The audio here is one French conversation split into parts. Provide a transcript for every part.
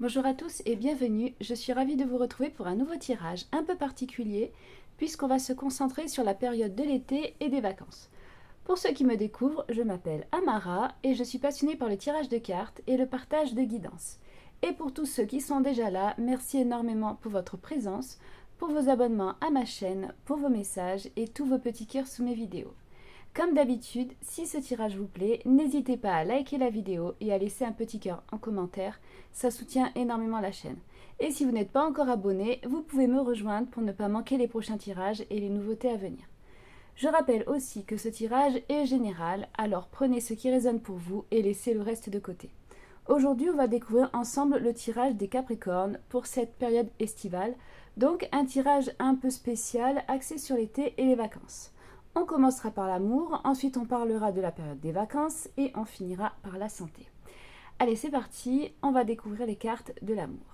Bonjour à tous et bienvenue, je suis ravie de vous retrouver pour un nouveau tirage un peu particulier puisqu'on va se concentrer sur la période de l'été et des vacances. Pour ceux qui me découvrent, je m'appelle Amara et je suis passionnée par le tirage de cartes et le partage de guidance. Et pour tous ceux qui sont déjà là, merci énormément pour votre présence, pour vos abonnements à ma chaîne, pour vos messages et tous vos petits cœurs sous mes vidéos. Comme d'habitude, si ce tirage vous plaît, n'hésitez pas à liker la vidéo et à laisser un petit cœur en commentaire, ça soutient énormément la chaîne. Et si vous n'êtes pas encore abonné, vous pouvez me rejoindre pour ne pas manquer les prochains tirages et les nouveautés à venir. Je rappelle aussi que ce tirage est général, alors prenez ce qui résonne pour vous et laissez le reste de côté. Aujourd'hui, on va découvrir ensemble le tirage des Capricornes pour cette période estivale, donc un tirage un peu spécial axé sur l'été et les vacances. On commencera par l'amour, ensuite on parlera de la période des vacances et on finira par la santé. Allez, c'est parti, on va découvrir les cartes de l'amour.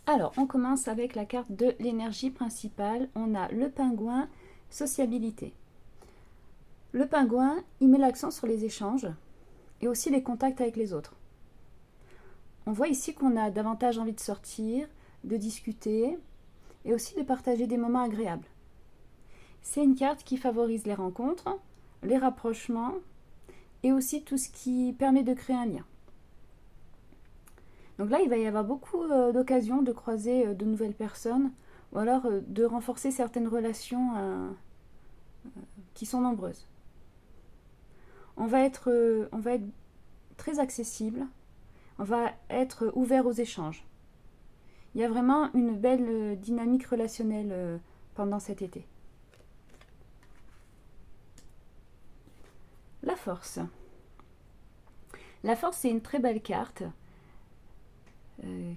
Alors, on commence avec la carte de l'énergie principale. On a le pingouin, sociabilité. Le pingouin, il met l'accent sur les échanges et aussi les contacts avec les autres. On voit ici qu'on a davantage envie de sortir, de discuter et aussi de partager des moments agréables. C'est une carte qui favorise les rencontres, les rapprochements et aussi tout ce qui permet de créer un lien. Donc là, il va y avoir beaucoup d'occasions de croiser de nouvelles personnes ou alors de renforcer certaines relations qui sont nombreuses. On va être très accessible, on va être ouvert aux échanges. Il y a vraiment une belle dynamique relationnelle pendant cet été. La force. La force, c'est une très belle carte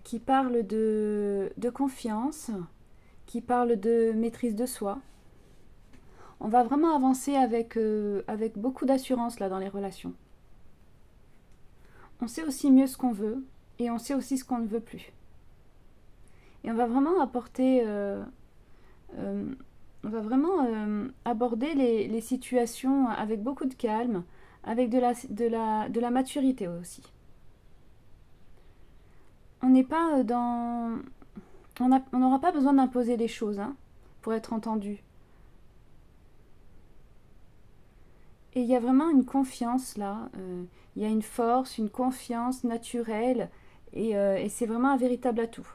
qui parle de confiance, qui parle de maîtrise de soi. On va vraiment avancer avec beaucoup d'assurance là dans les relations. On sait aussi mieux ce qu'on veut et on sait aussi ce qu'on ne veut plus. Et on va vraiment aborder les situations avec beaucoup de calme, avec de la maturité aussi. On n'est pas dans... On n'aura pas besoin d'imposer les choses pour être entendu. Et il y a vraiment une confiance là. Il y a une force, une confiance naturelle et c'est vraiment un véritable atout.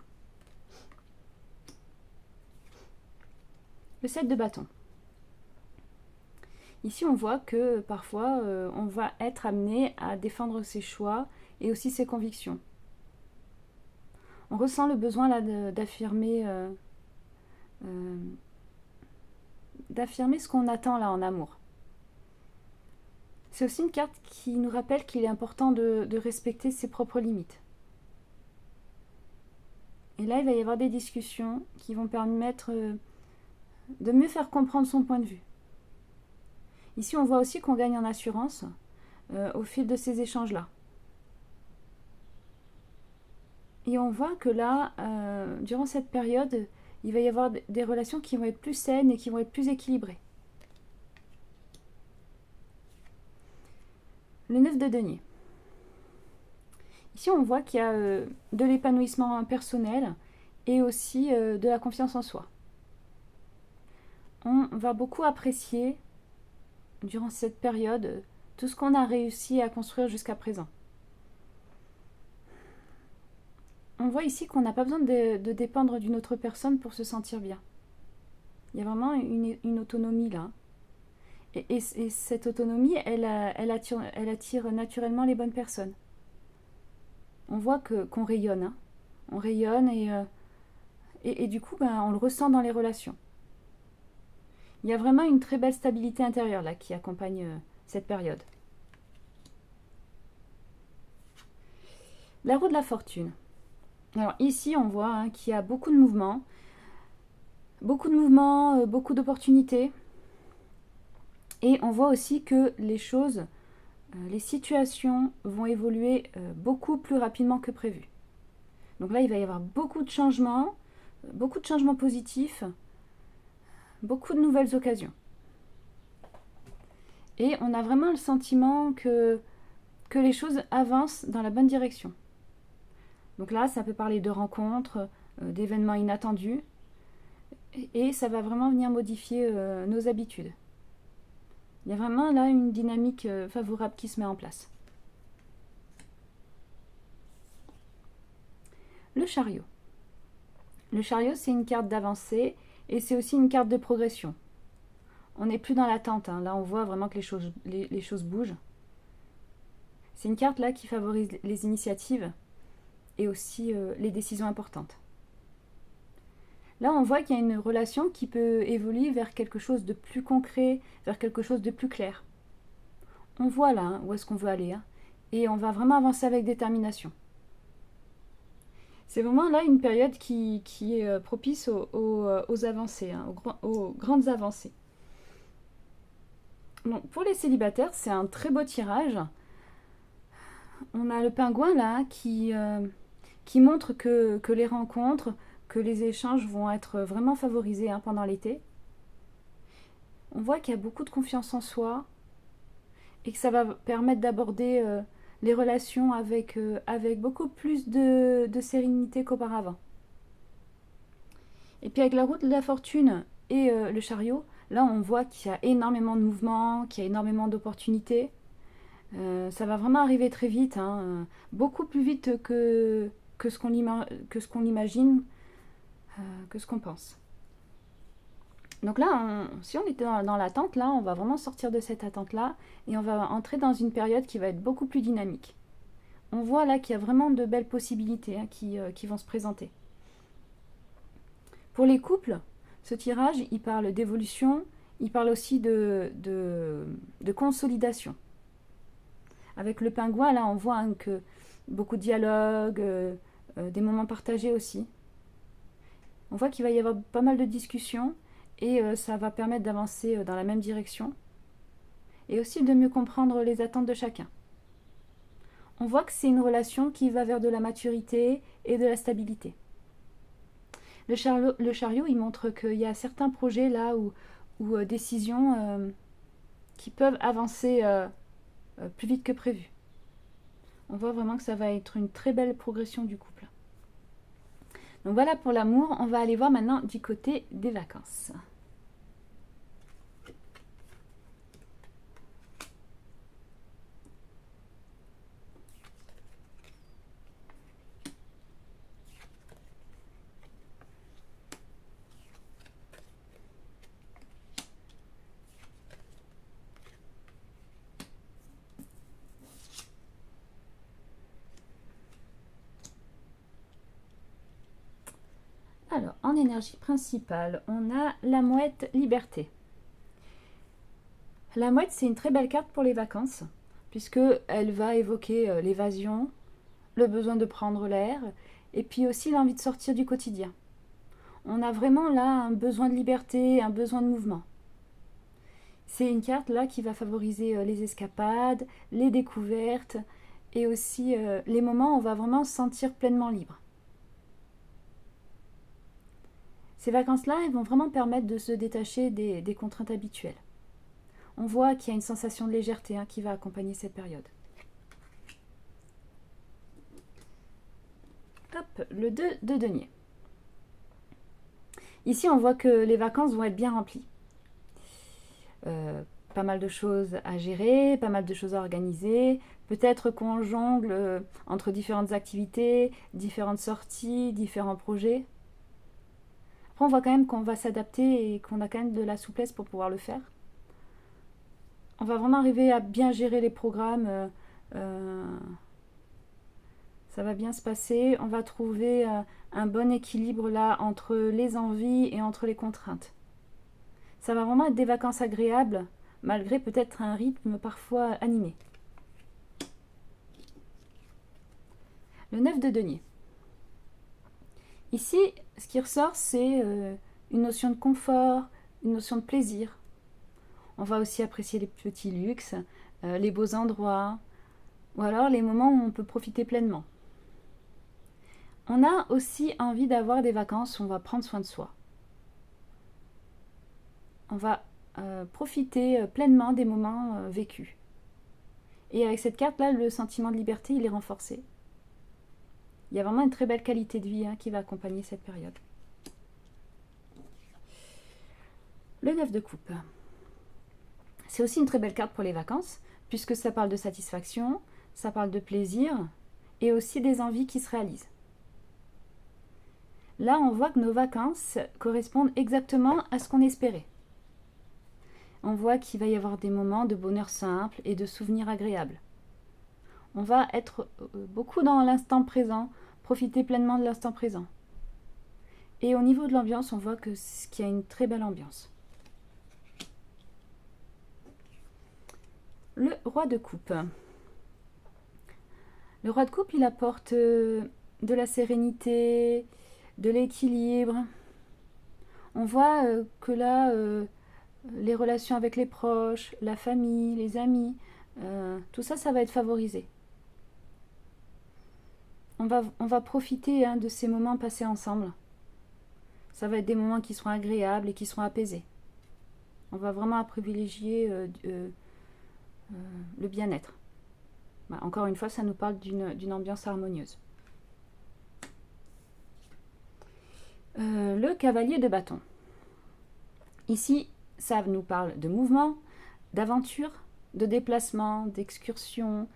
Le 7 de bâton. Ici, on voit que parfois, on va être amené à défendre ses choix et aussi ses convictions. On ressent le besoin là d'affirmer ce qu'on attend là en amour. C'est aussi une carte qui nous rappelle qu'il est important de respecter ses propres limites. Et là, il va y avoir des discussions qui vont permettre de mieux faire comprendre son point de vue. Ici, on voit aussi qu'on gagne en assurance au fil de ces échanges-là. Et on voit que là, durant cette période, il va y avoir des relations qui vont être plus saines et qui vont être plus équilibrées. Le 9 de denier. Ici, on voit qu'il y a de l'épanouissement personnel et aussi de la confiance en soi. On va beaucoup apprécier, durant cette période, tout ce qu'on a réussi à construire jusqu'à présent. On voit ici qu'on n'a pas besoin de dépendre d'une autre personne pour se sentir bien. Il y a vraiment une autonomie là. Et cette autonomie, elle attire naturellement les bonnes personnes. On voit qu'on rayonne. On rayonne et du coup, on le ressent dans les relations. Il y a vraiment une très belle stabilité intérieure là qui accompagne cette période. La roue de la fortune. Alors ici, on voit qu'il y a beaucoup de mouvements, beaucoup d'opportunités. Et on voit aussi que les choses, les situations vont évoluer beaucoup plus rapidement que prévu. Donc là, il va y avoir beaucoup de changements positifs, beaucoup de nouvelles occasions. Et on a vraiment le sentiment que les choses avancent dans la bonne direction. Donc là, ça peut parler de rencontres, d'événements inattendus, et ça va vraiment venir modifier nos habitudes. Il y a vraiment là une dynamique favorable qui se met en place. Le chariot. Le chariot, c'est une carte d'avancée et c'est aussi une carte de progression. On n'est plus dans l'attente, là on voit vraiment que les choses bougent. C'est une carte là qui favorise les initiatives et aussi les décisions importantes. Là, on voit qu'il y a une relation qui peut évoluer vers quelque chose de plus concret, vers quelque chose de plus clair. On voit là où est-ce qu'on veut aller, et on va vraiment avancer avec détermination. C'est vraiment là une période qui est propice aux avancées, aux grandes avancées. Bon, pour les célibataires, c'est un très beau tirage. On a le pingouin là qui montre que les rencontres, que les échanges vont être vraiment favorisés pendant l'été. On voit qu'il y a beaucoup de confiance en soi et que ça va permettre d'aborder les relations avec beaucoup plus de sérénité qu'auparavant. Et puis avec la roue de la fortune et le chariot, là on voit qu'il y a énormément de mouvements, qu'il y a énormément d'opportunités. Ça va vraiment arriver très vite, beaucoup plus vite que ce qu'on imagine, que ce qu'on pense. Donc là, si on était dans l'attente, là, on va vraiment sortir de cette attente-là et on va entrer dans une période qui va être beaucoup plus dynamique. On voit là qu'il y a vraiment de belles possibilités qui vont se présenter. Pour les couples, ce tirage, il parle d'évolution, il parle aussi de consolidation. Avec le pingouin, là, on voit que beaucoup de dialogues, des moments partagés aussi. On voit qu'il va y avoir pas mal de discussions et ça va permettre d'avancer dans la même direction et aussi de mieux comprendre les attentes de chacun. On voit que c'est une relation qui va vers de la maturité et de la stabilité. Le chariot, il montre qu'il y a certains projets là ou décisions qui peuvent avancer plus vite que prévu. On voit vraiment que ça va être une très belle progression du couple. Donc voilà pour l'amour, on va aller voir maintenant du côté des vacances. Alors, en énergie principale, on a la mouette liberté. La mouette, c'est une très belle carte pour les vacances, puisqu'elle va évoquer l'évasion, le besoin de prendre l'air, et puis aussi l'envie de sortir du quotidien. On a vraiment là un besoin de liberté, un besoin de mouvement. C'est une carte là qui va favoriser les escapades, les découvertes, et aussi les moments où on va vraiment se sentir pleinement libre. Ces vacances-là, elles vont vraiment permettre de se détacher des contraintes habituelles. On voit qu'il y a une sensation de légèreté qui va accompagner cette période. Hop, le 2 de denier. Ici, on voit que les vacances vont être bien remplies. Pas mal de choses à gérer, pas mal de choses à organiser. Peut-être qu'on jongle entre différentes activités, différentes sorties, différents projets. Après, on voit quand même qu'on va s'adapter et qu'on a quand même de la souplesse pour pouvoir le faire. On va vraiment arriver à bien gérer les programmes. Ça va bien se passer. On va trouver un bon équilibre là entre les envies et entre les contraintes. Ça va vraiment être des vacances agréables, malgré peut-être un rythme parfois animé. Le 9 de denier. Ici, ce qui ressort, c'est une notion de confort, une notion de plaisir. On va aussi apprécier les petits luxes, les beaux endroits, ou alors les moments où on peut profiter pleinement. On a aussi envie d'avoir des vacances où on va prendre soin de soi. On va profiter pleinement des moments vécus. Et avec cette carte-là, le sentiment de liberté, il est renforcé. Il y a vraiment une très belle qualité de vie qui va accompagner cette période. Le 9 de coupe. C'est aussi une très belle carte pour les vacances, puisque ça parle de satisfaction, ça parle de plaisir, et aussi des envies qui se réalisent. Là, on voit que nos vacances correspondent exactement à ce qu'on espérait. On voit qu'il va y avoir des moments de bonheur simple et de souvenirs agréables. On va être beaucoup dans l'instant présent, profiter pleinement de l'instant présent. Et au niveau de l'ambiance, on voit qu'il y a une très belle ambiance. Le roi de coupe. Le roi de coupe, il apporte de la sérénité, de l'équilibre. On voit que là, les relations avec les proches, la famille, les amis, tout ça, ça va être favorisé. On va profiter de ces moments passés ensemble. Ça va être des moments qui seront agréables et qui seront apaisés. On va vraiment privilégier le bien-être. Encore une fois, ça nous parle d'une ambiance harmonieuse. Le cavalier de bâton. Ici, ça nous parle de mouvement, d'aventure, de déplacement, d'excursion,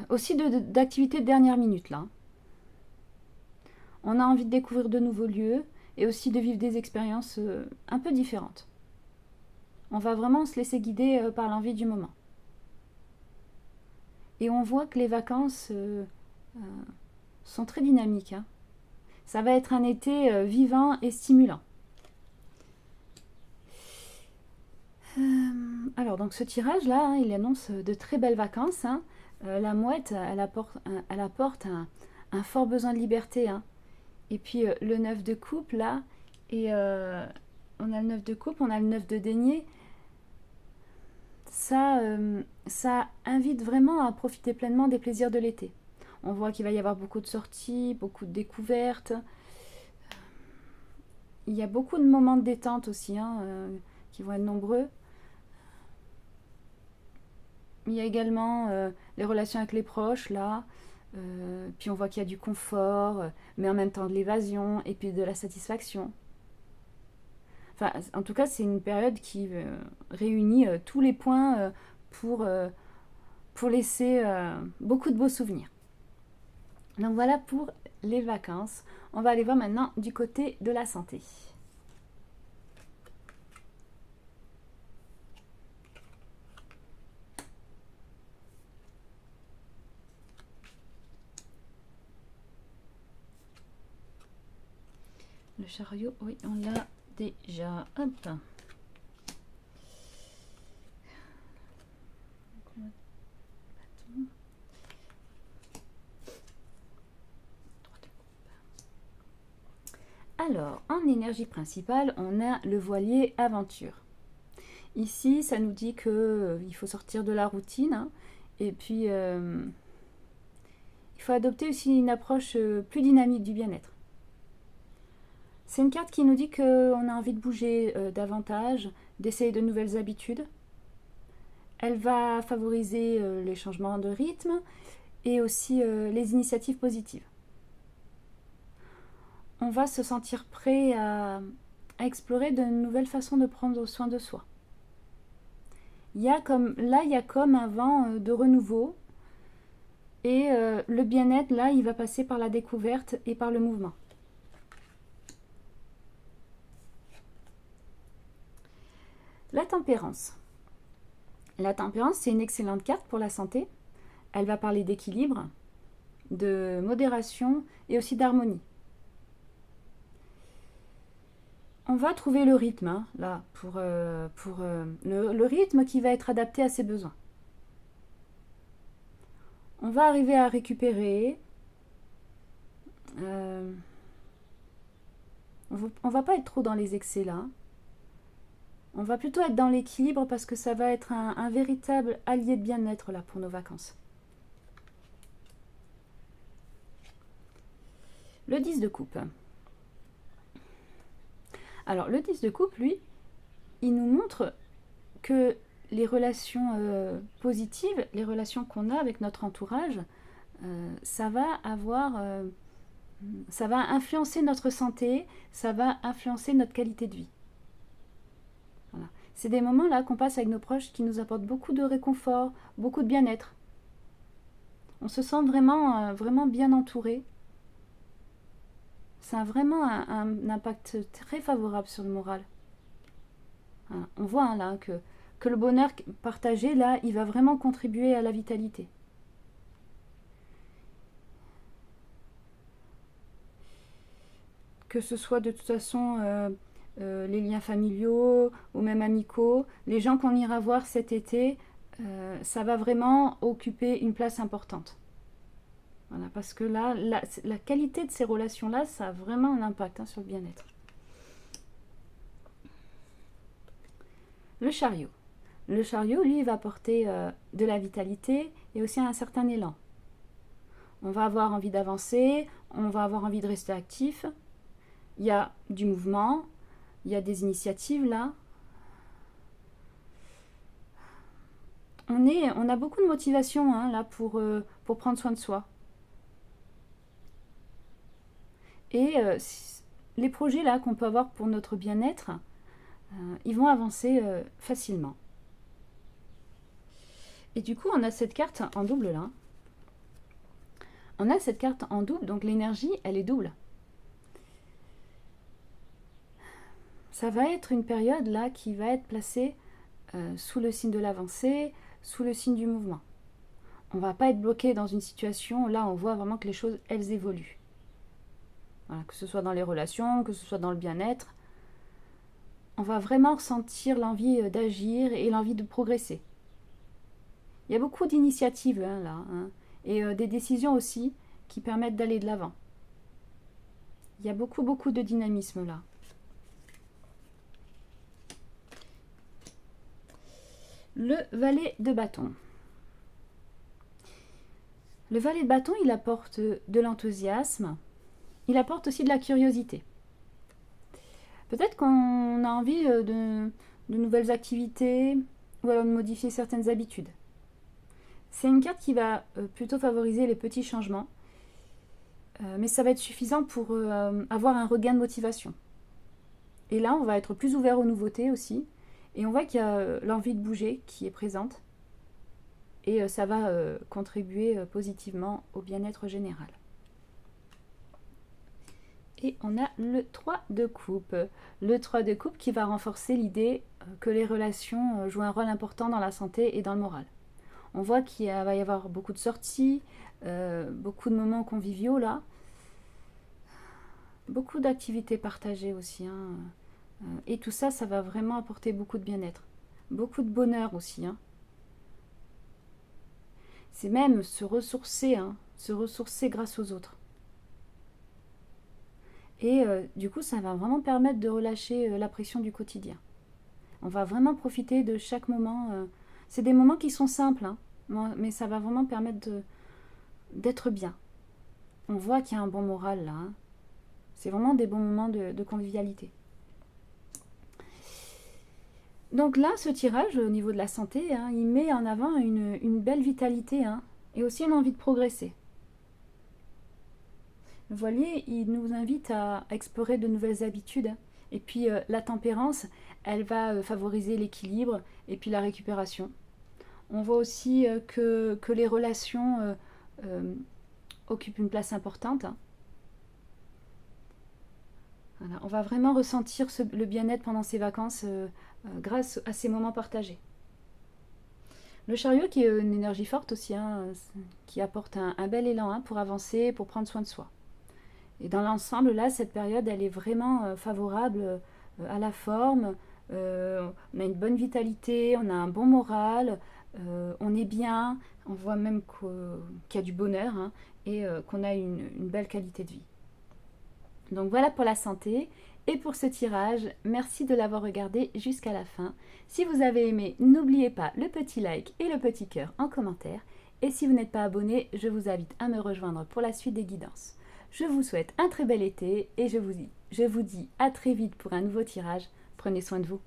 aussi d'activités de dernière minute là. On a envie de découvrir de nouveaux lieux et aussi de vivre des expériences un peu différentes. On va vraiment se laisser guider par l'envie du moment. Et on voit que les vacances sont très dynamiques. Ça va être un été vivant et stimulant. Alors, donc ce tirage-là, il annonce de très belles vacances. La mouette, elle apporte un fort besoin de liberté. Et puis le 9 de coupe, là, et on a le 9 de coupe, on a le 9 de denier. Ça invite vraiment à profiter pleinement des plaisirs de l'été. On voit qu'il va y avoir beaucoup de sorties, beaucoup de découvertes. Il y a beaucoup de moments de détente aussi, qui vont être nombreux. Il y a également les relations avec les proches, là. Puis on voit qu'il y a du confort, mais en même temps de l'évasion, et puis de la satisfaction. Enfin, en tout cas, c'est une période qui réunit tous les points pour laisser beaucoup de beaux souvenirs. Donc voilà pour les vacances. On va aller voir maintenant du côté de la santé. Le chariot, oui, on l'a déjà. Hop. Alors, en énergie principale, on a le voilier aventure. Ici, ça nous dit qu'il faut sortir de la routine et puis il faut adopter aussi une approche plus dynamique du bien-être. C'est une carte qui nous dit qu'on a envie de bouger davantage, d'essayer de nouvelles habitudes. Elle va favoriser les changements de rythme et aussi les initiatives positives. On va se sentir prêt à explorer de nouvelles façons de prendre soin de soi. Il y a comme un vent de renouveau et le bien-être, là, il va passer par la découverte et par le mouvement. La tempérance. La tempérance, c'est une excellente carte pour la santé. Elle va parler d'équilibre, de modération et aussi d'harmonie. On va trouver le rythme, là, pour le rythme qui va être adapté à ses besoins. On va arriver à récupérer. on va pas être trop dans les excès là. On va plutôt être dans l'équilibre parce que ça va être un véritable allié de bien-être là pour nos vacances. Le 10 de coupe. Alors le 10 de coupe, lui, il nous montre que les relations positives, les relations qu'on a avec notre entourage, ça va influencer notre santé, ça va influencer notre qualité de vie. Voilà. C'est des moments là qu'on passe avec nos proches qui nous apportent beaucoup de réconfort, beaucoup de bien-être. On se sent vraiment, vraiment bien entouré. Ça a vraiment un impact très favorable sur le moral. Voilà. On voit là que le bonheur partagé, là, il va vraiment contribuer à la vitalité. Que ce soit de toute façon les liens familiaux ou même amicaux, les gens qu'on ira voir cet été, ça va vraiment occuper une place importante. Voilà, parce que là, la qualité de ces relations-là, ça a vraiment un impact sur le bien-être. Le chariot. Le chariot, lui, va apporter de la vitalité et aussi un certain élan. On va avoir envie d'avancer, on va avoir envie de rester actif. Il y a du mouvement, il y a des initiatives là. On a beaucoup de motivation là pour prendre soin de soi. Et les projets là qu'on peut avoir pour notre bien-être, ils vont avancer facilement. Et du coup, on a cette carte en double là. On a cette carte en double, donc l'énergie, elle est double. Ça va être une période là qui va être placée sous le signe de l'avancée, sous le signe du mouvement. On ne va pas être bloqué dans une situation, là on voit vraiment que les choses, elles évoluent. Voilà, que ce soit dans les relations, que ce soit dans le bien-être. On va vraiment ressentir l'envie d'agir et l'envie de progresser. Il y a beaucoup d'initiatives là, et des décisions aussi qui permettent d'aller de l'avant. Il y a beaucoup de dynamisme là. Le valet de bâton. Le valet de bâton, il apporte de l'enthousiasme, il apporte aussi de la curiosité. Peut-être qu'on a envie de nouvelles activités ou alors de modifier certaines habitudes. C'est une carte qui va plutôt favoriser les petits changements, mais ça va être suffisant pour avoir un regain de motivation. Et là, on va être plus ouvert aux nouveautés aussi, et on voit qu'il y a l'envie de bouger qui est présente, et ça va contribuer positivement au bien-être général. Et on a le 3 de coupe. Le 3 de coupe qui va renforcer l'idée que les relations jouent un rôle important dans la santé et dans le moral. On voit qu'il va y avoir beaucoup de sorties, beaucoup de moments conviviaux là, beaucoup d'activités partagées aussi. Et tout ça, ça va vraiment apporter beaucoup de bien-être, beaucoup de bonheur aussi. C'est même se ressourcer grâce aux autres. Et du coup, ça va vraiment permettre de relâcher la pression du quotidien. On va vraiment profiter de chaque moment. C'est des moments qui sont simples, mais ça va vraiment permettre d'être bien. On voit qu'il y a un bon moral là. C'est vraiment des bons moments de convivialité. Donc là, ce tirage au niveau de la santé, il met en avant une belle vitalité et aussi une envie de progresser. Le voilier, il nous invite à explorer de nouvelles habitudes. Et puis la tempérance, elle va favoriser l'équilibre et puis la récupération. On voit aussi que les relations occupent une place importante. Voilà, on va vraiment ressentir le bien-être pendant ces vacances grâce à ces moments partagés. Le chariot qui est une énergie forte aussi, qui apporte un bel élan pour avancer, pour prendre soin de soi. Et dans l'ensemble, là, cette période, elle est vraiment favorable à la forme. On a une bonne vitalité, on a un bon moral, on est bien, on voit même qu'il y a du bonheur et qu'on a une belle qualité de vie. Donc voilà pour la santé. Et pour ce tirage, merci de l'avoir regardé jusqu'à la fin. Si vous avez aimé, n'oubliez pas le petit like et le petit cœur en commentaire. Et si vous n'êtes pas abonné, je vous invite à me rejoindre pour la suite des guidances. Je vous souhaite un très bel été et je vous dis à très vite pour un nouveau tirage. Prenez soin de vous.